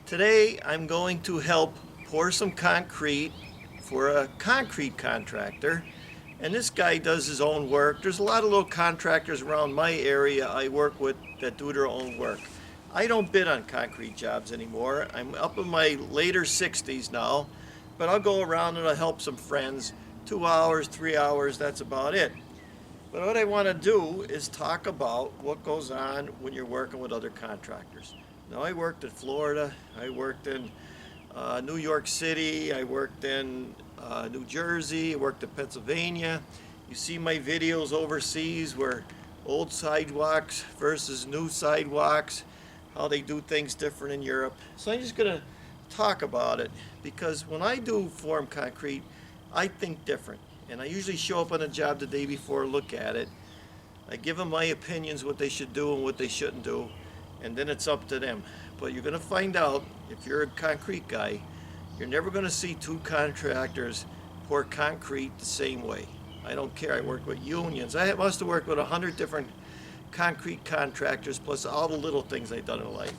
Today I'm going to help pour some concrete for a concrete contractor, and this guy does his own work. There's a lot of little contractors around my area I work with that do their own work. I don't bid on concrete jobs anymore. I'm up in my later 60s now, but I'll go around and I'll help some friends. 2 hours, 3 hours, that's about it. But what I want to do is talk about what goes on when you're working with other contractors. Now, I worked in Florida, I worked in New York City, I worked in New Jersey, I worked in Pennsylvania. You see my videos overseas where old sidewalks versus new sidewalks, how they do things different in Europe. So I'm just going to talk about it because when I do form concrete, I think different. And I usually show up on a job the day before, look at it. I give them my opinions, what they should do and what they shouldn't do, and then it's up to them. But you're going to find out, if you're a concrete guy, you're never going to see two contractors pour concrete the same way. I don't care. I worked with unions. I must have worked with 100 different concrete contractors, plus all the little things I've done in life.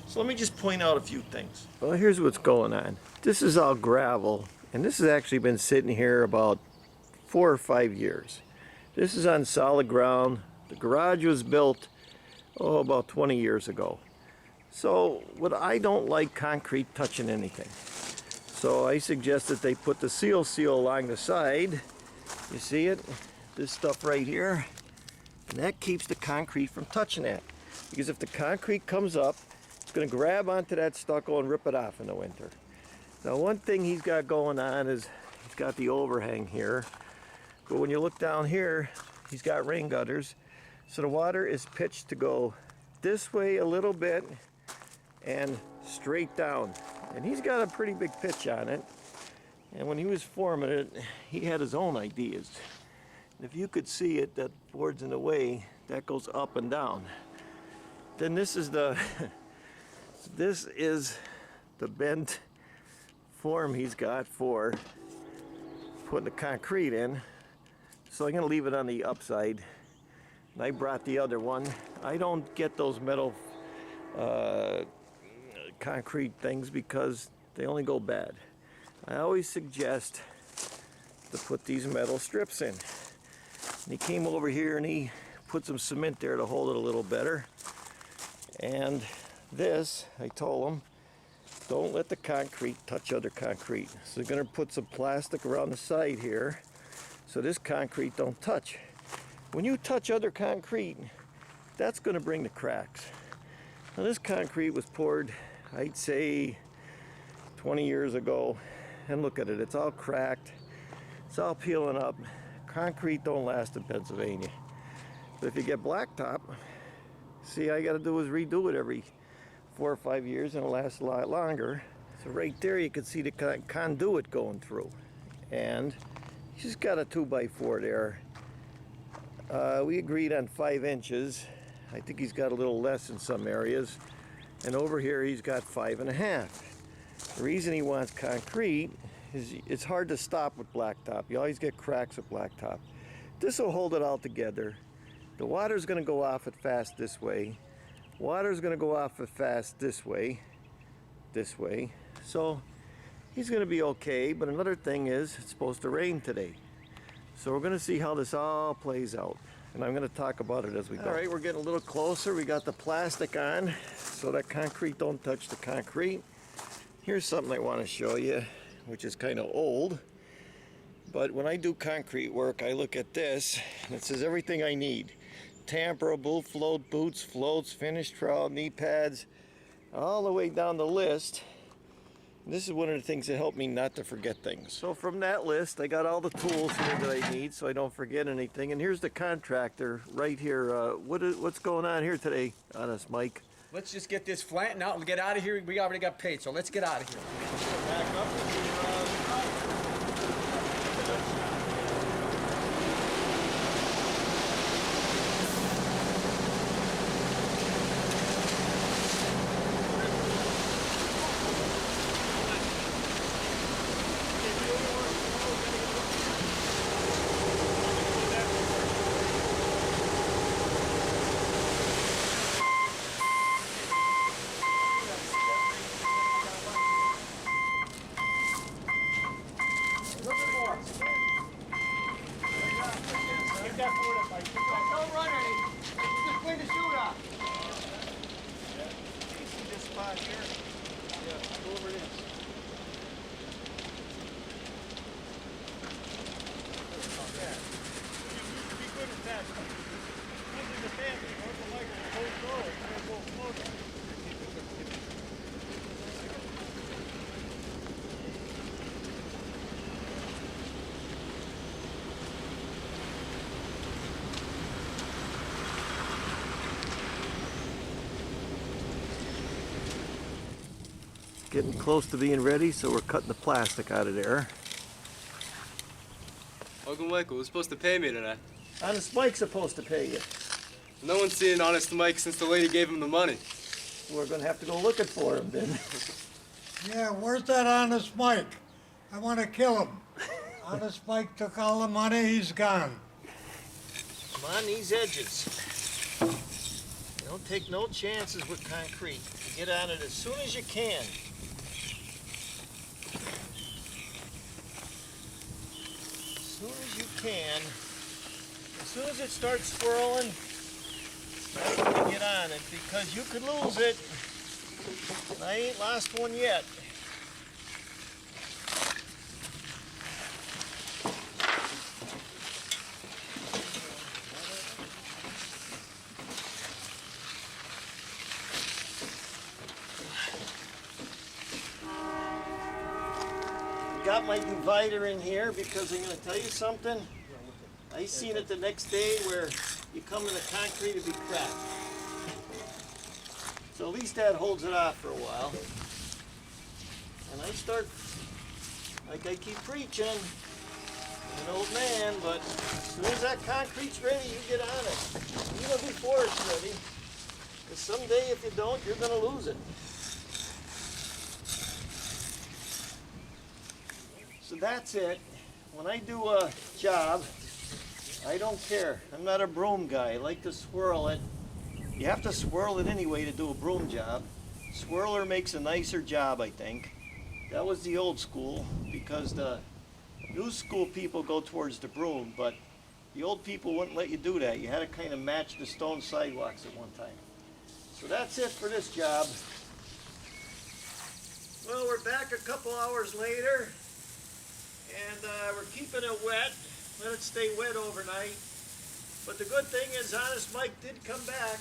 So let me just point out a few things. Well, here's what's going on. This is all gravel, and this has actually been sitting here about 4 or 5 years. This is on solid ground. The garage was built, about 20 years ago. So I don't like concrete touching anything. So I suggest that they put the seal along the side. You see it? This stuff right here. And that keeps the concrete from touching that. Because if the concrete comes up, it's going to grab onto that stucco and rip it off in the winter. Now, one thing he's got going on is he's got the overhang here. But when you look down here, he's got rain gutters. So the water is pitched to go this way a little bit and straight down. And he's got a pretty big pitch on it. And when he was forming it, he had his own ideas. And if you could see it, that board's in the way, that goes up and down. Then this is the bent form he's got for putting the concrete in. So I'm going to leave it on the upside. And I brought the other one. I don't get those metal concrete things because they only go bad. I always suggest to put these metal strips in. And he came over here and he put some cement there to hold it a little better. And this, I told him, don't let the concrete touch other concrete. So they're going to put some plastic around the side here so this concrete don't touch. When you touch other concrete, that's going to bring the cracks. Now, this concrete was poured, I'd say, 20 years ago, and look at it, it's all cracked, it's all peeling up. Concrete don't last in Pennsylvania. But if you get blacktop, see, all you got to do is redo it every 4 or 5 years and it'll last a lot longer. So right there you can see the conduit going through. And he's got a 2x4 there. We agreed on 5 inches. I think he's got a little less in some areas. And over here he's got 5.5. The reason he wants concrete is it's hard to stop with blacktop. You always get cracks with blacktop. This will hold it all together. The water's going to go off it fast this way. Water's going to go off it fast this way. So he's going to be okay. But another thing is it's supposed to rain today. So we're going to see how this all plays out. And I'm going to talk about it as we go. All right, we're getting a little closer. We got the plastic on so that concrete don't touch the concrete. Here's something I want to show you, which is kind of old. But when I do concrete work, I look at this and it says everything I need. Tamperable, float boots, floats, finish trowel, knee pads, all the way down the list. This is one of the things that help me not to forget things. So from that list, I got all the tools here that I need so I don't forget anything. And here's the contractor right here. What's going on here today on us, Mike? Let's just get this flattened out and get out of here. We already got paid, so let's get out of here. Back up. getting close to being ready, so we're cutting the plastic out of there. Uncle Michael was supposed to pay me today. Honest Mike's supposed to pay you. No one's seen Honest Mike since the lady gave him the money. We're gonna have to go looking for him then. Yeah, where's that Honest Mike? I want to kill him. Honest Mike took all the money, he's gone. Come on these edges. You don't take no chances with concrete. You get on it as soon as you can. As soon as you can. As soon as it starts swirling, that's when you get on it, because you could lose it. And I ain't lost one yet. Got my divider in here because I'm going to tell you something. I seen it the next day where you come in the concrete to be cracked. So at least that holds it off for a while. And I start, like I keep preaching, I'm an old man, but as soon as that concrete's ready, you get on it. Even before it's ready. Because someday if you don't, you're going to lose it. So that's it. When I do a job, I don't care. I'm not a broom guy. I like to swirl it. You have to swirl it anyway to do a broom job. Swirler makes a nicer job, I think. That was the old school, because the new school people go towards the broom, but the old people wouldn't let you do that. You had to kind of match the stone sidewalks at one time. So that's it for this job. Well, we're back a couple hours later. And we're keeping it wet. Let it stay wet overnight. But the good thing is, Honest Mike did come back.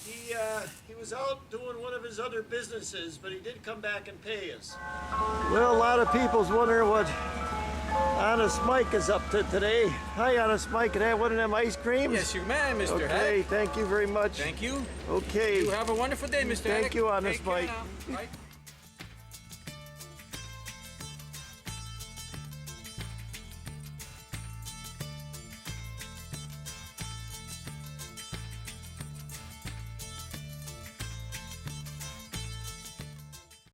He was out doing one of his other businesses, but he did come back and pay us. Well, a lot of people's wondering what Honest Mike is up to today. Hi, Honest Mike. Can I have one of them ice creams? Yes, you may, Mr. Okay, Haduck. thank you very much. Thank you. Okay. You have a wonderful day, Mr. Haduck. Thank you, Honest Take care Mike. now, right?